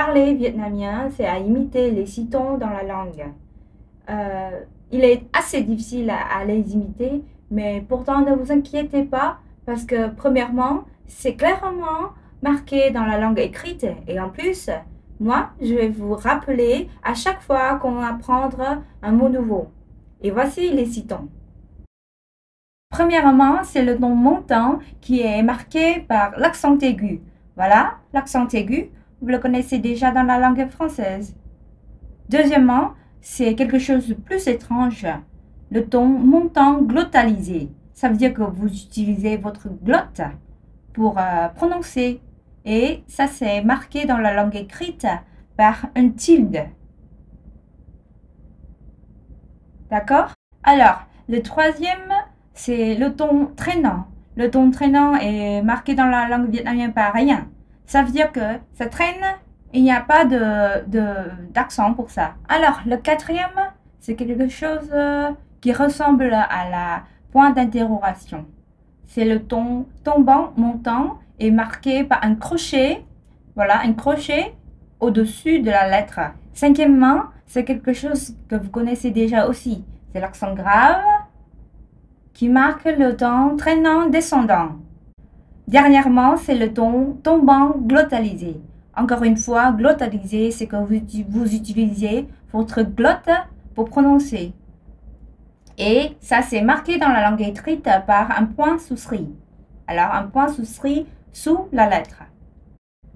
Parler vietnamien, c'est à imiter les citons dans la langue. Il est assez difficile à les imiter, mais pourtant ne vous inquiétez pas parce que premièrement, c'est clairement marqué dans la langue écrite et en plus, moi, je vais vous rappeler à chaque fois qu'on va apprendre un mot nouveau. Et voici les citons. Premièrement, c'est le ton montant qui est marqué par l'accent aigu. Voilà, l'accent aigu, vous le connaissez déjà dans la langue française. Deuxièmement, c'est quelque chose de plus étrange, le ton montant glottalisé. Ça veut dire que vous utilisez votre glotte pour prononcer. Et ça, c'est marqué dans la langue écrite par un tilde. D'accord? Alors, le troisième, c'est le ton traînant. Le ton traînant est marqué dans la langue vietnamienne par rien. Ça veut dire que ça traîne, il n'y a pas d'accent pour ça. Alors, le quatrième, c'est quelque chose qui ressemble à la point d'interrogation. C'est le ton tombant, montant, et marqué par un crochet. Voilà, un crochet au-dessus de la lettre. Cinquièmement, c'est quelque chose que vous connaissez déjà aussi. C'est l'accent grave qui marque le ton traînant descendant. Dernièrement, c'est le ton tombant glottalisé. Encore une fois, glottalisé, c'est que vous utilisez votre glotte pour prononcer. Et ça, c'est marqué dans la langue écrite par un point souscrit. Alors, un point souscrit sous la lettre.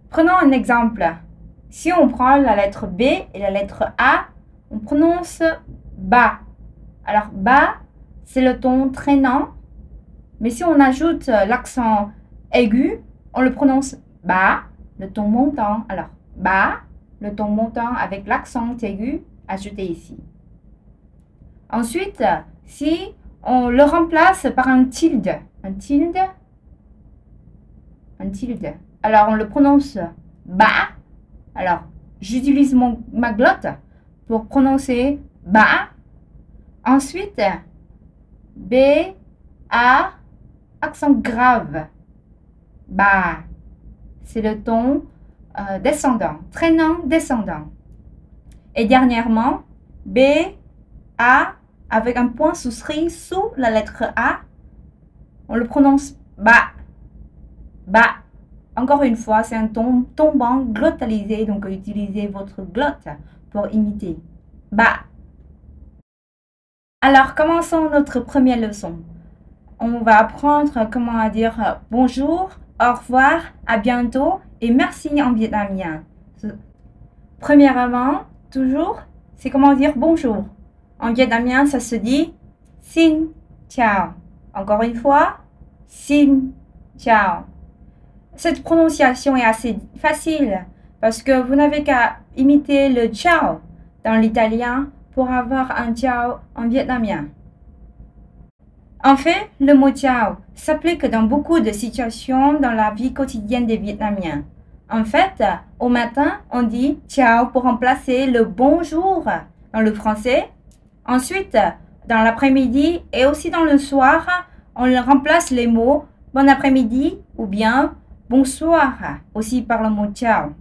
Prenons un exemple. Si on prend la lettre B et la lettre A, on prononce ba. Alors, ba, c'est le ton traînant. Mais si on ajoute l'accent aigu, on le prononce ba, le ton montant. Alors, ba, le ton montant avec l'accent aigu ajouté ici. Ensuite, si on le remplace par un tilde, alors on le prononce ba. Alors, j'utilise ma glotte pour prononcer ba. Ensuite, B, A, accent grave. Ba. C'est le ton descendant, traînant, descendant. Et dernièrement, B, A, avec un point souscrit sous la lettre A, on le prononce ba. Ba. Encore une fois, c'est un ton tombant glottalisé, donc utilisez votre glotte pour imiter. Ba. Alors, commençons notre première leçon. On va apprendre comment dire bonjour, au revoir, à bientôt et merci en vietnamien. Premièrement, toujours, c'est comment dire bonjour. En vietnamien, ça se dit xin chào. Encore une fois, xin chào. Cette prononciation est assez facile parce que vous n'avez qu'à imiter le ciao dans l'italien pour avoir un ciao en vietnamien. En fait, le mot ciao s'applique dans beaucoup de situations dans la vie quotidienne des Vietnamiens. En fait, au matin, on dit ciao pour remplacer le bonjour dans le français. Ensuite, dans l'après-midi et aussi dans le soir, on remplace les mots bon après-midi ou bien bonsoir aussi par le mot ciao.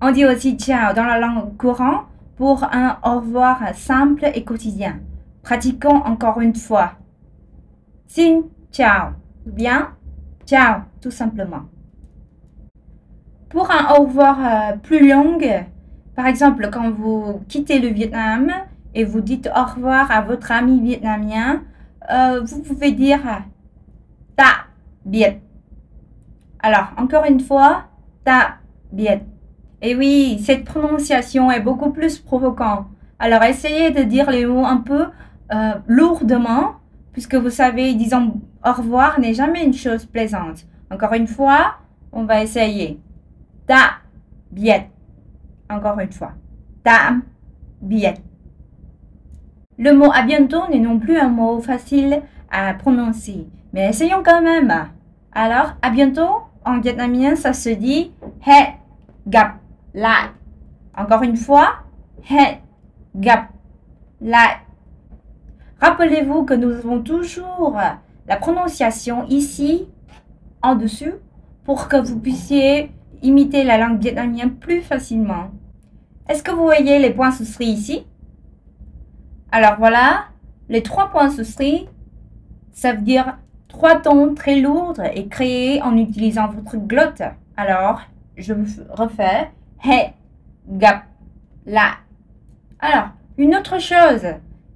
On dit aussi ciao dans la langue courante pour un au revoir simple et quotidien. Pratiquons encore une fois. Xin chào ou bien ciao tout simplement. Pour un au revoir plus long, par exemple quand vous quittez le Vietnam et vous dites au revoir à votre ami vietnamien, vous pouvez dire ta biệt. Alors, encore une fois, ta biệt. Et oui, cette prononciation est beaucoup plus provocante. Alors, essayez de dire les mots un peu lourdement, puisque vous savez, disons au revoir n'est jamais une chose plaisante. Encore une fois, on va essayer. Ta biệt. Encore une fois. Ta biệt. Le mot à bientôt n'est non plus un mot facile à prononcer, mais essayons quand même. Alors, à bientôt, en vietnamien, ça se dit hẹn gặp lại. Encore une fois, hẹn gặp lại. Rappelez-vous que nous avons toujours la prononciation ici, en dessus, pour que vous puissiez imiter la langue vietnamienne plus facilement. Est-ce que vous voyez les points souscrits ici? Alors voilà, les 3 points souscrits, ça veut dire 3 tons très lourds et créés en utilisant votre glotte. Alors, je refais he, gap, la. Alors, une autre chose,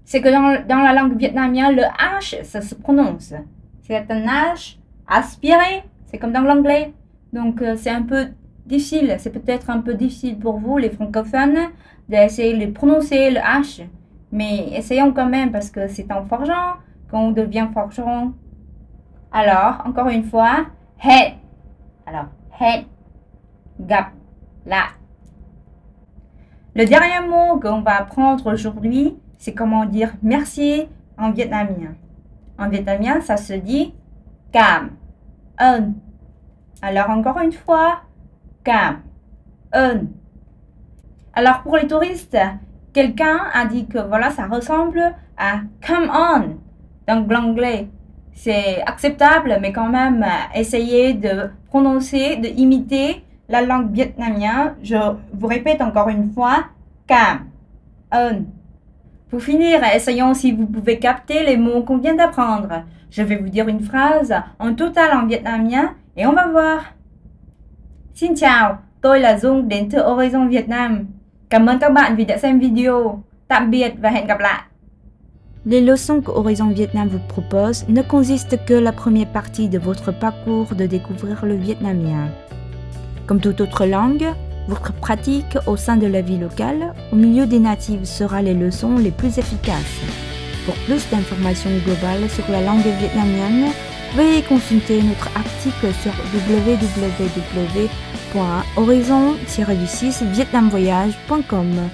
c'est que dans la langue vietnamienne, le H, ça se prononce. C'est un H aspiré, c'est comme dans l'anglais. Donc, c'est un peu difficile, c'est peut-être un peu difficile pour vous, les francophones, d'essayer de prononcer le H. Mais essayons quand même parce que c'est en forgeant qu'on devient forgeron. Alors, encore une fois, he. Alors, he, gap, la. Le dernier mot qu'on va apprendre aujourd'hui, c'est comment dire merci en vietnamien. En vietnamien, ça se dit cảm ơn. Alors, encore une fois, cảm ơn. Alors, pour les touristes, quelqu'un a dit que voilà, ça ressemble à come on dans l'anglais. C'est acceptable, mais quand même, essayez de prononcer, de imiter la langue vietnamienne. Je vous répète encore une fois, cảm ơn. Pour finir, essayons si vous pouvez capter les mots qu'on vient d'apprendre. Je vais vous dire une phrase en total en vietnamien et on va voir. Xin chào, tôi là Dung đến từ Horizon Việt Nam. Cảm ơn các bạn vì đã xem video. Tạm biệt và hẹn gặp lại. Les leçons que Horizon Vietnam vous propose ne consistent que la première partie de votre parcours de découvrir le vietnamien. Comme toute autre langue, votre pratique au sein de la vie locale, au milieu des natifs, sera les leçons les plus efficaces. Pour plus d'informations globales sur la langue vietnamienne, veuillez consulter notre article sur www.horizon-vietnamvoyage.com.